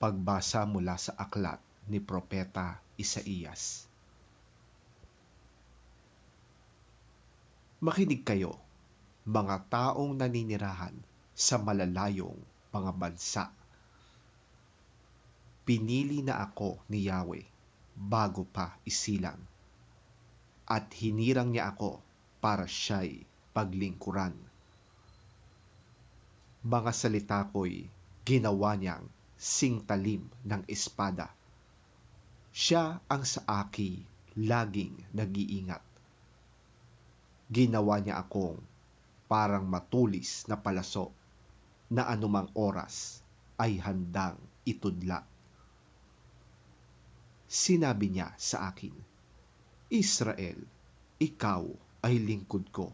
Pagbasa mula sa aklat ni Propeta Isaías. Makinig kayo, mga taong naninirahan sa malalayong mga bansa. Pinili na ako ni Yahweh bago pa isilang, at hinirang niya ako para siya'y paglingkuran. Mga salita ko'y ginawa niyang singtalim ng espada. Siya ang sa aki laging nag-iingat. Ginawa niya akong parang matulis na palaso na anumang oras ay handang itudla. Sinabi niya sa akin, Israel, ikaw ay lingkod ko.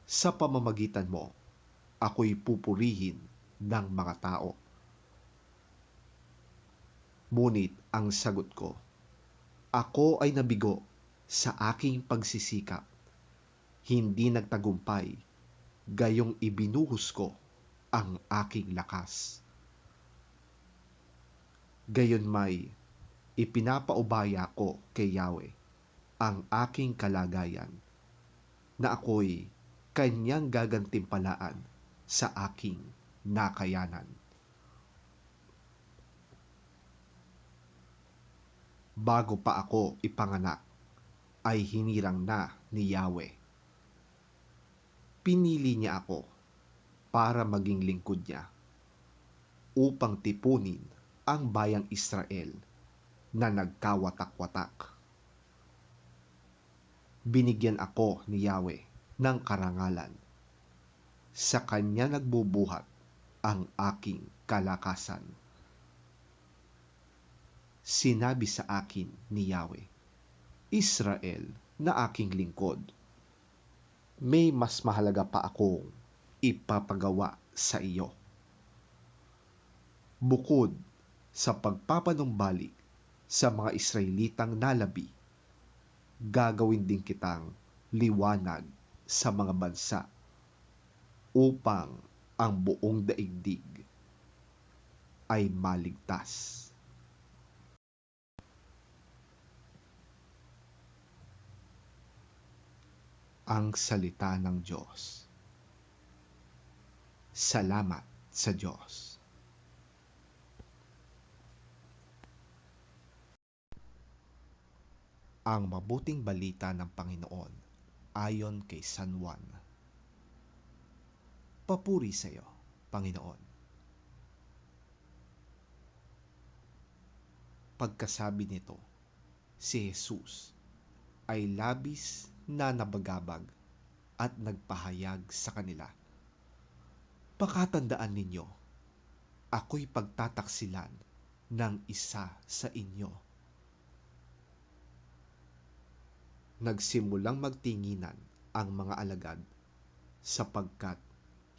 Sa pamamagitan mo, ako'y pupurihin ng mga tao. Ngunit ang sagot ko, ako ay nabigo sa aking pagsisikap. Hindi nagtagumpay, gayong ibinuhos ko ang aking lakas. Gayon may ipinapaubaya ko kay Yahweh ang aking kalagayan, na ako'y kanyang gagantimpalaan sa aking nakayanan. Bago pa ako ipanganak, ay hinirang na ni Yahweh. Pinili niya ako para maging lingkod niya, upang tipunin ang bayang Israel na nagkawatak-watak. Binigyan ako ni Yahweh ng karangalan. Sa kanya nagbubuhat ang aking kalakasan. Sinabi sa akin ni Yahweh, Israel na aking lingkod, may mas mahalaga pa akong ipapagawa sa iyo. Bukod sa pagpapanumbalik sa mga Israelitang nalabi, gagawin din kitang liwanag sa mga bansa, upang ang buong daigdig ay maligtas. Ang salita ng Diyos. Salamat sa Diyos. Ang mabuting balita ng Panginoon ayon kay San Juan. Papuri sa iyo, Panginoon. Pagkasabi nito, si Jesus ay labis na nabagabag at nagpahayag sa kanila, pakatandaan ninyo, ako'y pagtataksilan ng isa sa inyo. Nagsimulang magtinginan ang mga alagad, sapagkat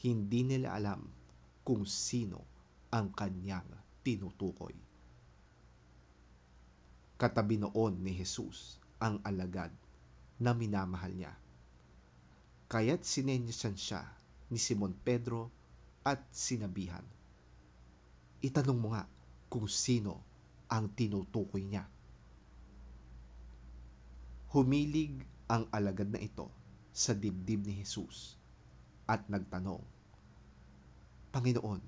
hindi nila alam kung sino ang kanyang tinutukoy. Katabi noon ni Jesus ang alagad na minamahal niya, kaya't sinenyasan siya ni Simon Pedro at sinabihan, itanong mo nga kung sino ang tinutukoy niya. Humilig ang alagad na ito sa dibdib ni Jesus at nagtanong, Panginoon,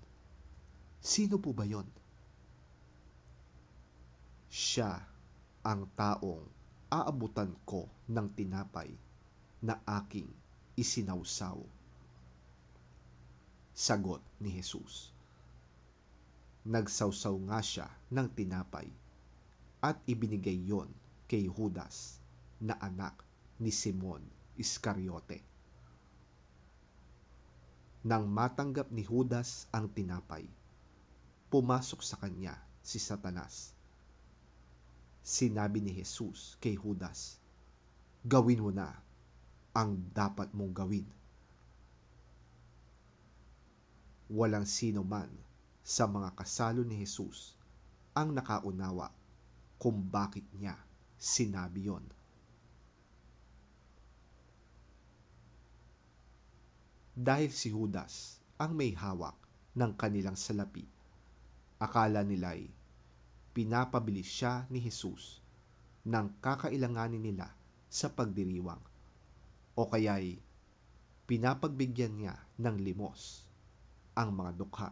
sino po ba yon? Siya ang taong aabutan ko ng tinapay na aking isinawsaw. Sagot ni Jesus. Nagsawsaw nga siya ng tinapay at ibinigay yon kay Judas na anak ni Simon Iscariote. Nang matanggap ni Judas ang tinapay, pumasok sa kanya si Satanas. Sinabi ni Jesus kay Judas, gawin mo na ang dapat mong gawin. Walang sino man sa mga kasalo ni Jesus ang nakaunawa kung bakit niya sinabi yon. Dahil si Judas ang may hawak ng kanilang salapi, Akala nila'y pinapabilis siya ni Jesus ng kakailanganin nila sa pagdiriwang o kaya'y pinapagbigyan niya ng limos ang mga dukha.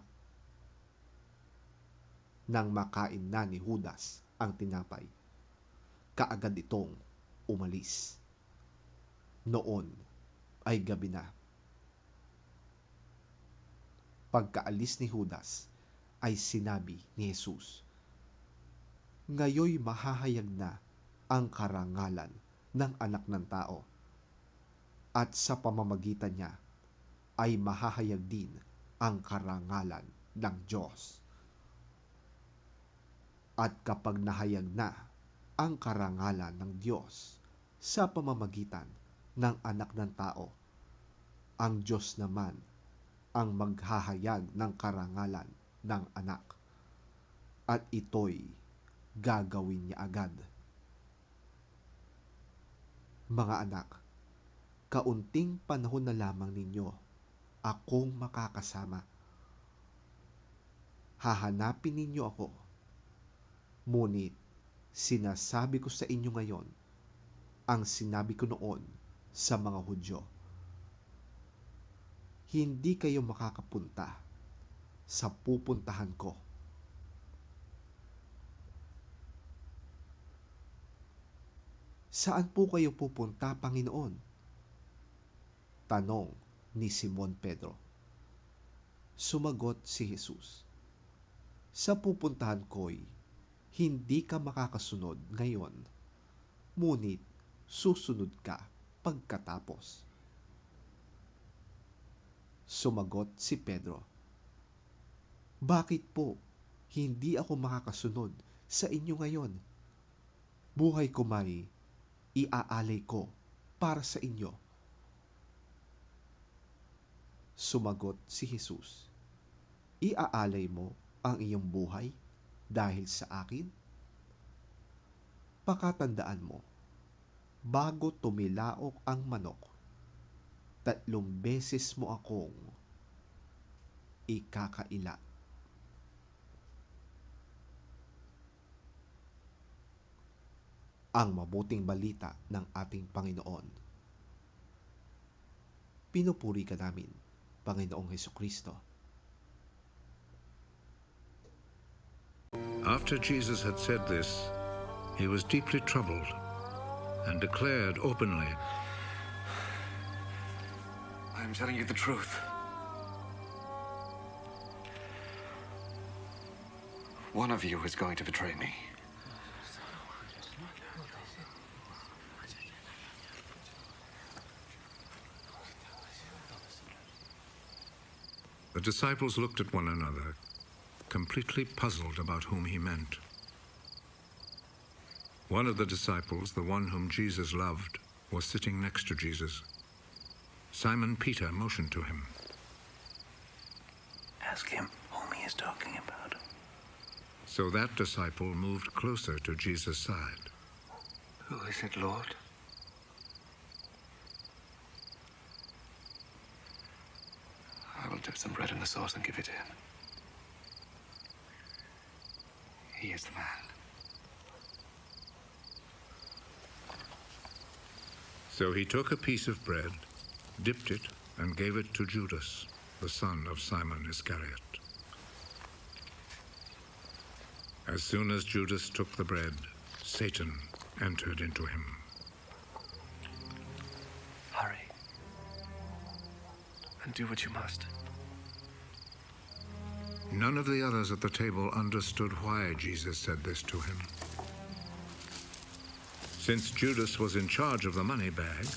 Nang makain na ni Judas ang tinapay, kaagad itong umalis. Noon ay gabi na. Pagkaalis ni Judas ay sinabi ni Jesus, "Ngayoy mahahayag na ang karangalan ng Anak ng Tao, at sa pamamagitan niya ay mahahayag din ang karangalan ng Diyos. At kapag nahayag na ang karangalan ng Diyos sa pamamagitan ng Anak ng Tao, ang Diyos naman ang maghahayag ng karangalan ng Anak, at ito'y gagawin niya agad." Mga anak, kaunting panahon na lamang ninyo akong makakasama. Hahanapin ninyo ako, ngunit sinasabi ko sa inyo ngayon ang sinabi ko noon sa mga Hudyo. Hindi kayo makakapunta sa pupuntahan ko. Saan po kayo pupunta, Panginoon? Tanong ni Simon Pedro. Sumagot si Jesus, sa pupuntahan ko'y hindi ka makakasunod ngayon, ngunit susunod ka pagkatapos. Sumagot si Pedro, bakit po hindi ako makakasunod sa inyo ngayon? Buhay ko may iaalay ko para sa inyo. Sumagot si Jesus, iaalay mo ang iyong buhay dahil sa akin? Pakatandaan mo, bago tumilaok ang manok, 3 beses mo akong ikakaila. Ang mabuting balita ng ating Panginoon. Pinupuri ka namin, Panginoong Hesukristo. After Jesus had said this, he was deeply troubled and declared openly, I am telling you the truth. One of you is going to betray me. The disciples looked at one another, completely puzzled about whom he meant. One of the disciples, the one whom Jesus loved, was sitting next to Jesus. Simon Peter motioned to him. Ask him whom he is talking about. So that disciple moved closer to Jesus' side. Who is it, Lord? I will dip some bread in the sauce and give it to him. He is the man. So he took a piece of bread, dipped it, and gave it to Judas, the son of Simon Iscariot. As soon as Judas took the bread, Satan entered into him. Hurry. And do what you must. None of the others at the table understood why Jesus said this to him. Since Judas was in charge of the money bag,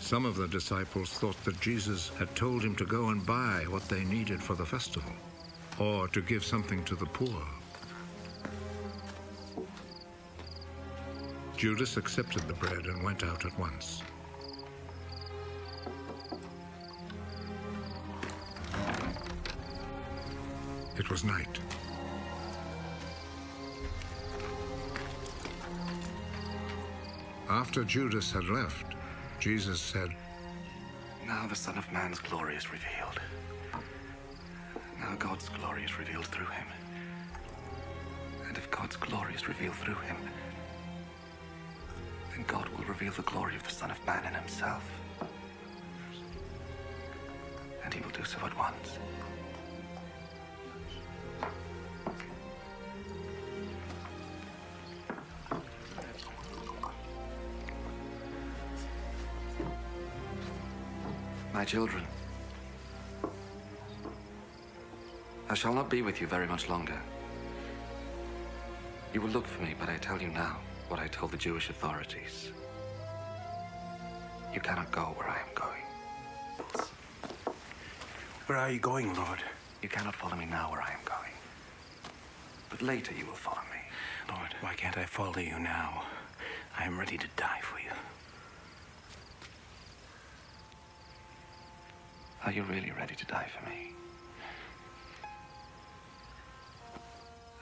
some of the disciples thought that Jesus had told him to go and buy what they needed for the festival, or to give something to the poor. Judas accepted the bread and went out at once. It was night. After Judas had left, Jesus said, Now the Son of Man's glory is revealed. Now God's glory is revealed through him. And if God's glory is revealed through him, then God will reveal the glory of the Son of Man in himself. And he will do so at once. My children, I shall not be with you very much longer. You will look for me, but I tell you now what I told the Jewish authorities. You cannot go where I am going. Where are you going, Lord? You cannot follow me now where I am going. But later you will follow me. Lord, why can't I follow you now? I am ready to die for you. Are you really ready to die for me?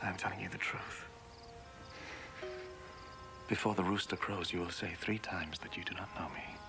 I'm telling you the truth. Before the rooster crows, you will say 3 times that you do not know me.